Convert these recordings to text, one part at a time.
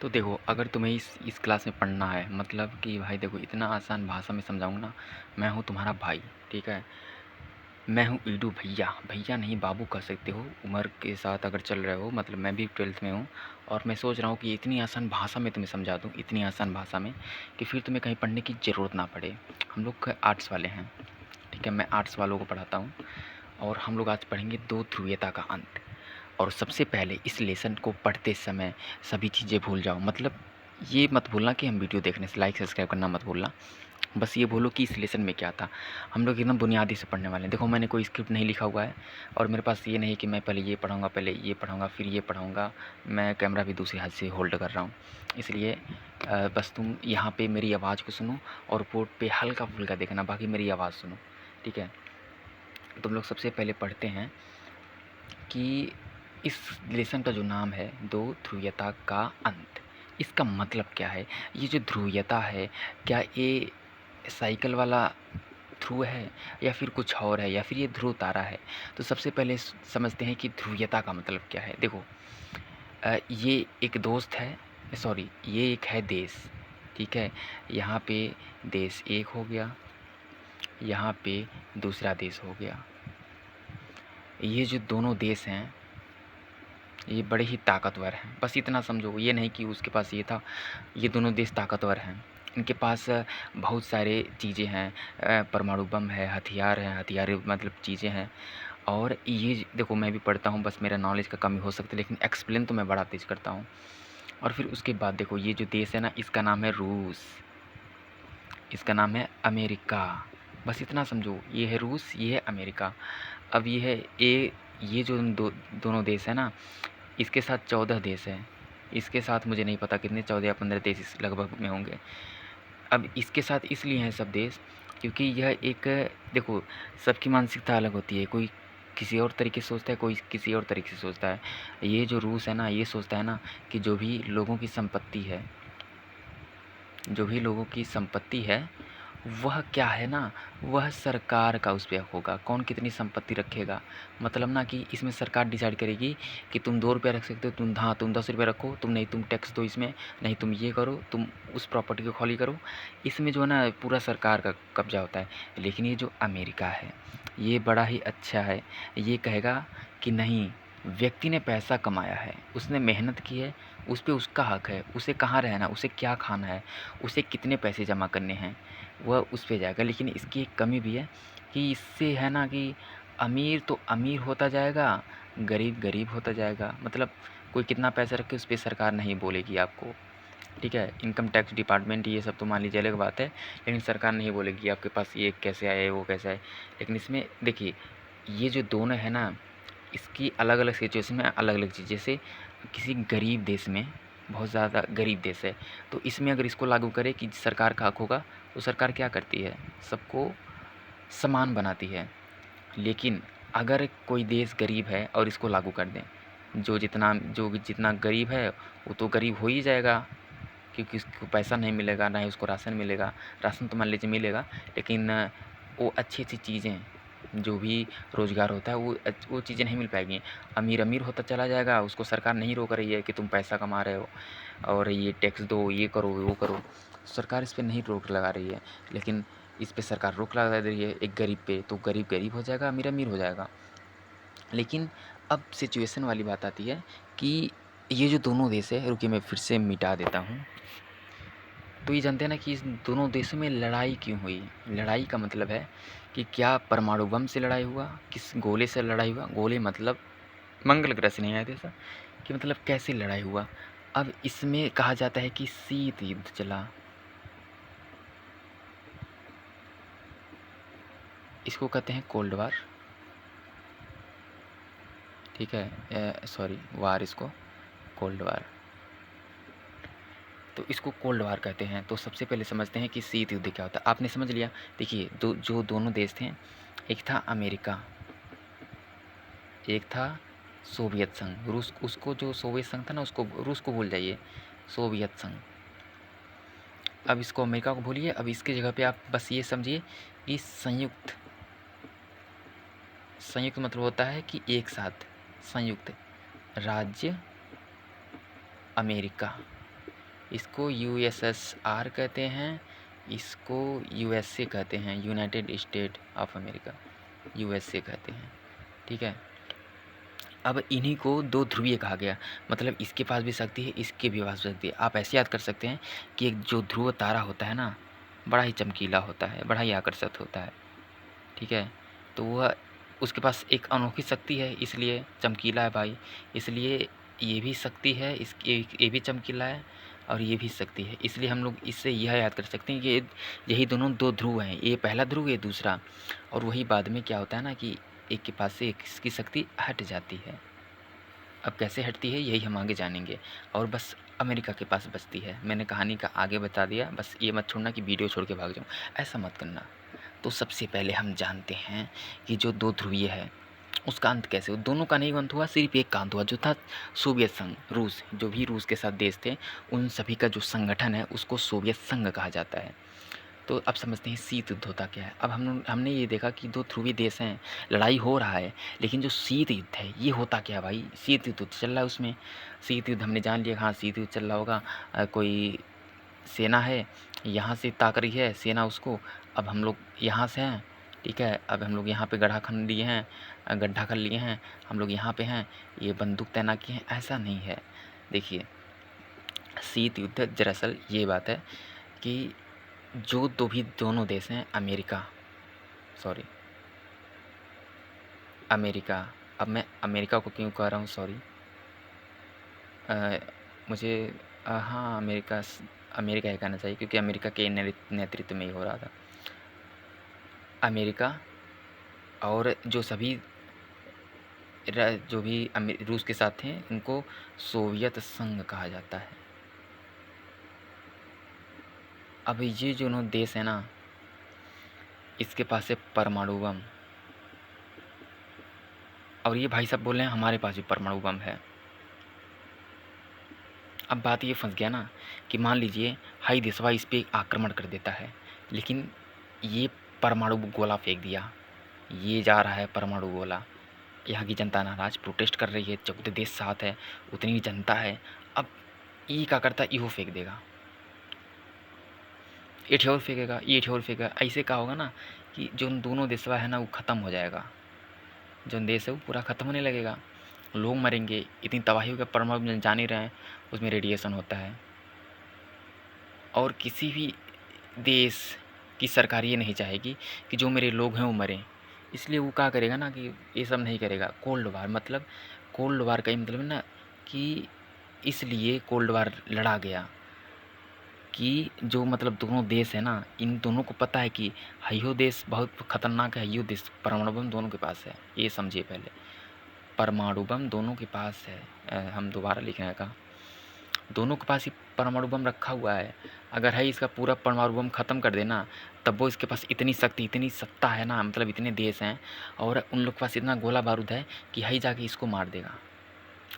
तो देखो, अगर तुम्हें इस क्लास में पढ़ना है, मतलब कि भाई देखो, इतना आसान भाषा में समझाऊंगा ना। मैं हूँ तुम्हारा भाई, ठीक है। मैं हूँ ईडू भैया। भैया नहीं, बाबू कह सकते हो, उम्र के साथ अगर चल रहे हो। मतलब मैं भी 12th में हूँ और मैं सोच रहा हूँ कि इतनी आसान भाषा में तुम्हें समझा दूँ, इतनी आसान भाषा में कि फिर तुम्हें कहीं पढ़ने की ज़रूरत ना पड़े। हम लोग आर्ट्स वाले हैं, ठीक है। मैं आर्ट्स वालों को पढ़ाता हूँ और हम लोग आज पढ़ेंगे दो ध्रुवीयता का अंत। और सबसे पहले इस लेसन को पढ़ते समय सभी चीज़ें भूल जाओ। मतलब ये मत भूलना कि हम वीडियो देखने से लाइक सब्सक्राइब करना मत भूलना। बस ये बोलो कि इस लेसन में क्या था। हम लोग एकदम बुनियादी से पढ़ने वाले हैं। देखो, मैंने कोई स्क्रिप्ट नहीं लिखा हुआ है और मेरे पास ये नहीं कि मैं पहले ये पढ़ाऊँगा, पहले ये पढ़ाऊँगा, फिर ये पढ़ाऊँगा। मैं कैमरा भी दूसरे हाथ से होल्ड कर रहा हूँ। इसलिए बस तुम यहाँ पे मेरी आवाज़ को सुनो और बोर्ड पे हल्का-फुल्का देखना, बाकी मेरी आवाज़ सुनो, ठीक है। तुम लोग सबसे पहले पढ़ते हैं कि इस लेसन का जो नाम है, दो ध्रुवीयता का अंत। इसका मतलब क्या है? ये जो ध्रुवीयता है, क्या ये साइकिल वाला ध्रुव है या फिर कुछ और है या फिर ये ध्रुव तारा है? तो सबसे पहले समझते हैं कि ध्रुवीयता का मतलब क्या है। देखो, ये एक दोस्त है, सॉरी, ये एक है देश, ठीक है। यहाँ पे देश एक हो गया, यहाँ पे दूसरा देश हो गया। ये जो दोनों देश हैं, ये बड़े ही ताकतवर हैं। बस इतना समझो, ये नहीं कि उसके पास ये था। ये दोनों देश ताकतवर हैं। इनके पास बहुत सारे चीज़ें हैं, परमाणु बम है, हथियार हैं, हथियार मतलब चीज़ें हैं। और ये देखो, मैं भी पढ़ता हूँ, बस मेरा नॉलेज का कमी हो सकता है, लेकिन एक्सप्लेन तो मैं बड़ा तेज़ करता हूँ। और फिर उसके बाद देखो, ये जो देश है ना, इसका नाम है रूस, इसका नाम है अमेरिका। बस इतना समझो, ये है रूस, ये है अमेरिका। अब ये है ये जो दोनों देश है ना, इसके साथ 14 देश हैं। इसके साथ मुझे नहीं पता कितने, 14 या 15 देश इस लगभग में होंगे। अब इसके साथ इसलिए हैं सब देश क्योंकि यह एक, देखो, सबकी मानसिकता अलग होती है। कोई किसी और तरीके से सोचता है, कोई किसी और तरीके से सोचता है। ये जो रूस है ना, ये सोचता है ना कि जो भी लोगों की संपत्ति है, जो भी लोगों की संपत्ति है, वह क्या है ना, वह सरकार का उस पे होगा, कौन कितनी संपत्ति रखेगा। मतलब ना कि इसमें सरकार डिसाइड करेगी कि तुम 2 रुपया रख सकते हो, तुम 10 रुपया रखो, तुम नहीं, तुम टैक्स दो इसमें, नहीं तुम ये करो, तुम उस प्रॉपर्टी को खाली करो। इसमें जो है ना, पूरा सरकार का कब्जा होता है। लेकिन ये जो अमेरिका है, ये बड़ा ही अच्छा है। ये कहेगा कि नहीं, व्यक्ति ने पैसा कमाया है, उसने मेहनत की है, उस पे उसका हक है। उसे कहाँ रहना, उसे क्या खाना है, उसे कितने पैसे जमा करने हैं, वह उस पे जाएगा। लेकिन इसकी एक कमी भी है कि इससे है ना कि अमीर तो अमीर होता जाएगा, गरीब गरीब होता जाएगा। मतलब कोई कितना पैसा रखे, उस पे सरकार नहीं बोलेगी आपको, ठीक है। इनकम टैक्स डिपार्टमेंट ये सब तो मान लीजिए अलग बात है, लेकिन सरकार नहीं बोलेगी आपके पास ये कैसे आए, वो कैसे आए। लेकिन इसमें देखिए, ये जो दोनों है ना, इसकी अलग अलग सिचुएशन में अलग अलग चीज़। जैसे किसी गरीब देश में, बहुत ज़्यादा गरीब देश है, तो इसमें अगर इसको लागू करे कि सरकार का हक होगा, तो सरकार क्या करती है, सबको समान बनाती है। लेकिन अगर कोई देश गरीब है और इसको लागू कर दें, जो भी जितना गरीब है वो तो गरीब हो ही जाएगा, क्योंकि उसको पैसा नहीं मिलेगा, ना ही उसको राशन मिलेगा। राशन तो मान लीजिए मिलेगा, लेकिन वो अच्छी-अच्छी चीज़ें, जो भी रोज़गार होता है, वो चीज़ें नहीं मिल पाएँगी। अमीर अमीर होता चला जाएगा, उसको सरकार नहीं रोक रही है कि तुम पैसा कमा रहे हो और ये टैक्स दो, ये करो, वो करो। सरकार इस पे नहीं रोक लगा रही है, लेकिन इस पे सरकार रोक लगा रही है एक गरीब पे, तो गरीब गरीब हो जाएगा, अमीर अमीर हो जाएगा। लेकिन अब सिचुएशन वाली बात आती है कि ये जो दोनों देश है, रुकिए मैं फिर से मिटा देता हूँ। तो ये जानते हैं ना कि इस दोनों देशों में लड़ाई क्यों हुई? लड़ाई का मतलब है कि क्या परमाणु बम से लड़ाई हुआ? किस गोले से लड़ाई हुआ? गोले मतलब मंगल ग्रह से नहीं आए थे सर, कि मतलब कैसे लड़ाई हुआ? अब इसमें कहा जाता है कि शीत युद्ध चला। इसको कहते हैं कोल्ड वार, ठीक है। सॉरी, वार, इसको कोल्ड वार। तो इसको कोल्ड वार कहते हैं। तो सबसे पहले समझते हैं कि शीत युद्ध क्या होता है। आपने समझ लिया। देखिए, जो दोनों देश थे, एक था अमेरिका, एक था सोवियत संघ। रूस, उसको जो सोवियत संघ था ना, उसको रूस को भूल जाइए, सोवियत संघ। अब इसको अमेरिका को भूलिए। अब इसकी जगह पे आप बस ये समझिए कि संयुक्त, संयुक्त मतलब होता है कि एक साथ, संयुक्त राज्य अमेरिका। इसको यूएसएसआर कहते हैं, इसको यूएसए कहते हैं, United state of America, USA कहते हैं। ठीक है, अब इन्हीं को दो ध्रुवीय कहा गया, मतलब इसके पास भी शक्ति है, इसके भी पास शक्ति है। आप ऐसे याद कर सकते हैं कि एक जो ध्रुव तारा होता है ना, बड़ा ही चमकीला होता है, बड़ा ही आकर्षक होता है। ठीक है, तो वह उसके पास एक अनोखी शक्ति है, इसलिए चमकीला है भाई। इसलिए ये भी शक्ति है, ये भी चमकीला है और ये भी शक्ति है। इसलिए हम लोग इससे यह याद कर सकते हैं कि यही दोनों दो ध्रुव हैं, ये पहला ध्रुव, ये दूसरा। और वही बाद में क्या होता है ना कि एक के पास से एक की शक्ति हट जाती है। अब कैसे हटती है यही हम आगे जानेंगे, और बस अमेरिका के पास बचती है। मैंने कहानी का आगे बता दिया, बस ये मत छोड़ना कि वीडियो छोड़ के भाग जाऊँ, ऐसा मत करना। तो सबसे पहले हम जानते हैं कि जो दो ध्रुवीय है उसका अंत कैसे हुआ। दोनों का नहीं अंत हुआ, सिर्फ एक का अंत हुआ, जो था सोवियत संघ, रूस। जो भी रूस के साथ देश थे उन सभी का जो संगठन है उसको सोवियत संघ कहा जाता है। तो अब समझते हैं शीत युद्ध होता क्या है। अब हमने ये देखा कि दो ध्रुवीय देश हैं, लड़ाई हो रहा है, लेकिन जो शीत युद्ध है ये होता क्या है भाई। शीत युद्ध चल रहा है, उसमें शीत युद्ध हमने जान लिया, हाँ शीत युद्ध चल रहा होगा। कोई सेना है, यहाँ से ताक रही है सेना उसको, अब हम लोग यहाँ से हैं। ठीक है, अब हम लोग यहाँ पे गड्ढा खन लिए हैं, गड्ढा कर लिए हैं, हम लोग यहाँ पे हैं, ये बंदूक तैनात किए हैं, ऐसा नहीं है। देखिए, शीत युद्ध दरअसल ये बात है कि जो दोनों देश हैं, अमेरिका, अब मैं अमेरिका को क्यों कह रहा हूँ, सॉरी, मुझे हाँ अमेरिका ही कहना चाहिए, क्योंकि अमेरिका के नेतृत्व में ही हो रहा था। अमेरिका और जो भी रूस के साथ थे उनको सोवियत संघ कहा जाता है। अब ये जो देश है ना, इसके पास है परमाणु बम, और ये भाई साहब बोल रहे हैं हमारे पास भी परमाणु बम है। अब बात ये फंस गया ना कि मान लीजिए हाई देशवा इस पर आक्रमण कर देता है, लेकिन ये परमाणु गोला फेंक दिया, ये जा रहा है परमाणु गोला, यहाँ की जनता नाराज प्रोटेस्ट कर रही है, चौथे देश साथ है, उतनी जनता है। अब ये क्या करता है, इहो फेंक देगा, ये ठोर फेंकेगा, ये ठोर फेंकेगा, ऐसे क्या होगा ना कि जो दोनों देशवा है ना वो ख़त्म हो जाएगा, जो देश है वो पूरा ख़त्म होने लगेगा, लोग मरेंगे, इतनी तबाही होगी। परमाणु जान ही रहे हैं उसमें रेडिएशन होता है, और किसी भी देश की सरकार ये नहीं चाहेगी कि जो मेरे लोग हैं वो मरें, इसलिए वो क्या करेगा ना कि ये सब नहीं करेगा। कोल्ड वार, मतलब कोल्ड वार का ही मतलब ना कि इसलिए कोल्ड वार लड़ा गया कि जो मतलब दोनों देश है ना, इन दोनों को पता है कि हयो देश बहुत खतरनाक है, हयो देश परमाणु बम दोनों के पास है, ये समझिए पहले, परमाणु बम दोनों के पास है। हम दोबारा लिखने का, दोनों के पास ही परमाणु बम रखा हुआ है। अगर है इसका पूरा परमाणु बम ख़त्म कर देना, तब वो इसके पास इतनी शक्ति, इतनी सत्ता है ना, मतलब इतने देश हैं और उन लोग के पास इतना गोला बारूद है कि है जाके इसको मार देगा।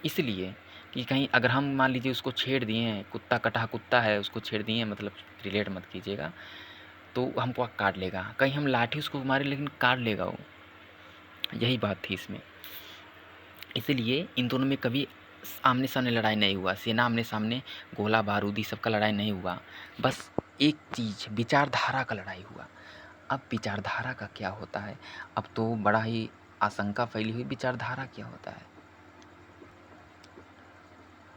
इसलिए कि कहीं अगर हम मान लीजिए उसको छेड़ दिए हैं, कुत्ता कटा कुत्ता है उसको छेड़ दिए हैं, मतलब रिलेट मत कीजिएगा, तो हमको काट लेगा। कहीं हम लाठी उसको मारे लेकिन काट लेगा वो, यही बात थी इसमें। इसलिए इन दोनों में कभी आमने सामने लड़ाई नहीं हुआ, सेना आमने सामने गोला बारूदी सबका लड़ाई नहीं हुआ, बस एक चीज़ विचारधारा का लड़ाई हुआ। अब विचारधारा का क्या होता है, अब तो बड़ा ही आशंका फैली हुई, विचारधारा क्या होता है।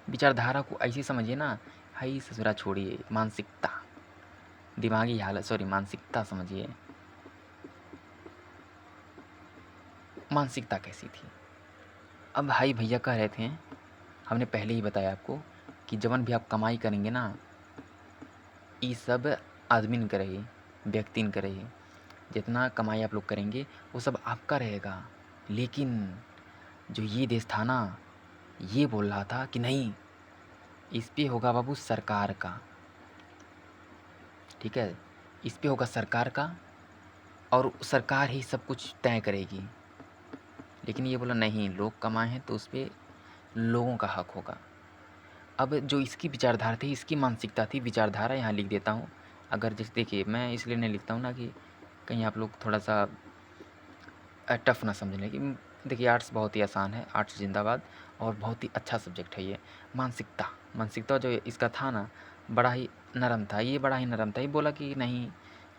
विचारधारा को ऐसे समझिए ना, हाई ससुरा छोड़िए, मानसिकता, दिमागी हालत, सॉरी मानसिकता समझिए। मानसिकता कैसी थी। अब भाई भैया कह रहे थे, हमने पहले ही बताया आपको कि जवन भी आप कमाई करेंगे ना, ये सब आदमी न करे, व्यक्ति न करे, जितना कमाई आप लोग करेंगे वो सब आपका रहेगा। लेकिन जो ये देश था ना, ये बोल रहा था कि नहीं, इस पे होगा बाबू सरकार का, ठीक है, इस पे होगा सरकार का और सरकार ही सब कुछ तय करेगी। लेकिन ये बोला नहीं, लोग कमाए हैं तो उस पर लोगों का हक होगा। अब जो इसकी विचारधारा थी, इसकी मानसिकता थी, विचारधारा यहाँ लिख देता हूँ। अगर जैसे देखिए, मैं इसलिए नहीं लिखता हूँ ना कि कहीं आप लोग थोड़ा सा टफ ना समझ लें कि देखिए आर्ट्स बहुत ही आसान है, आर्ट्स जिंदाबाद, और बहुत ही अच्छा सब्जेक्ट है ये। मानसिकता जो इसका था ना, बड़ा ही नरम था, ये बड़ा ही नरम था। ये बोला कि नहीं,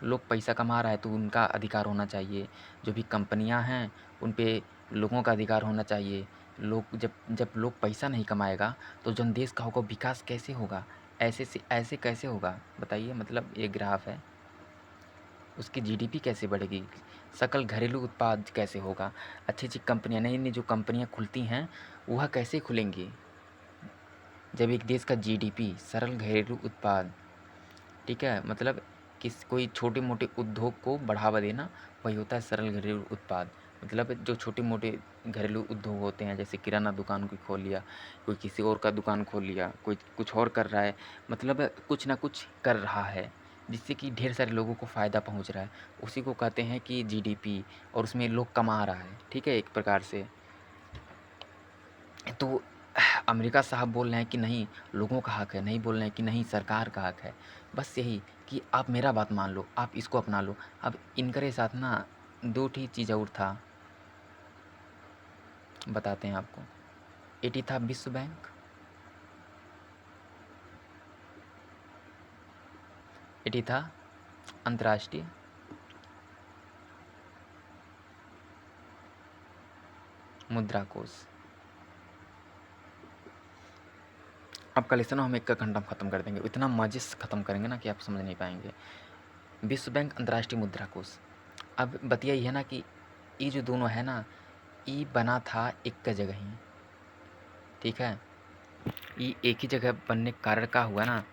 लोग पैसा कमा रहा है तो उनका अधिकार होना चाहिए। जो भी कंपनियां हैं उन पे लोगों का अधिकार होना चाहिए। लोग जब जब लोग पैसा नहीं कमाएगा तो जन देश का होगा विकास कैसे होगा? ऐसे से ऐसे कैसे होगा बताइए? मतलब ये ग्राफ है, उसकी जीडीपी कैसे बढ़ेगी? सकल घरेलू उत्पाद कैसे होगा? अच्छी अच्छी कंपनियां, नई नई जो कंपनियां खुलती हैं वह कैसे खुलेंगी जब एक देश का जीडीपी, सरल घरेलू उत्पाद, ठीक है, मतलब किस कोई छोटे मोटे उद्योग को बढ़ावा देना, वही होता है सरल घरेलू उत्पाद। मतलब जो छोटे मोटे घरेलू उद्योग होते हैं, जैसे किराना दुकान कोई खोल लिया, कोई किसी और का दुकान खोल लिया, कोई कुछ और कर रहा है, मतलब कुछ ना कुछ कर रहा है जिससे कि ढेर सारे लोगों को फ़ायदा पहुंच रहा है, उसी को कहते हैं कि जीडीपी। और उसमें लोग कमा रहा है, ठीक है, एक प्रकार से। तो अमेरिका साहब बोल रहे हैं कि नहीं, लोगों का हक है, नहीं बोल रहे हैं कि नहीं, सरकार का हक है। बस यही कि आप मेरा बात मान लो, आप इसको अपना लो। अब इनकरे साथ ना दो ठी चीज़ और था, बताते हैं आपको। एटी था विश्व बैंक, एटी था अंतर्राष्ट्रीय मुद्रा कोष। अब कल से ना हम एक का घंटा ख़त्म कर देंगे, इतना मज़े से ख़त्म करेंगे ना कि आप समझ नहीं पाएंगे। विश्व बैंक, अंतर्राष्ट्रीय मुद्रा कोष। अब बतिया ये है ना कि ये जो दोनों है ना, ये बना था एक का जगह ही, ठीक है। ये एक ही जगह बनने के कारण का हुआ ना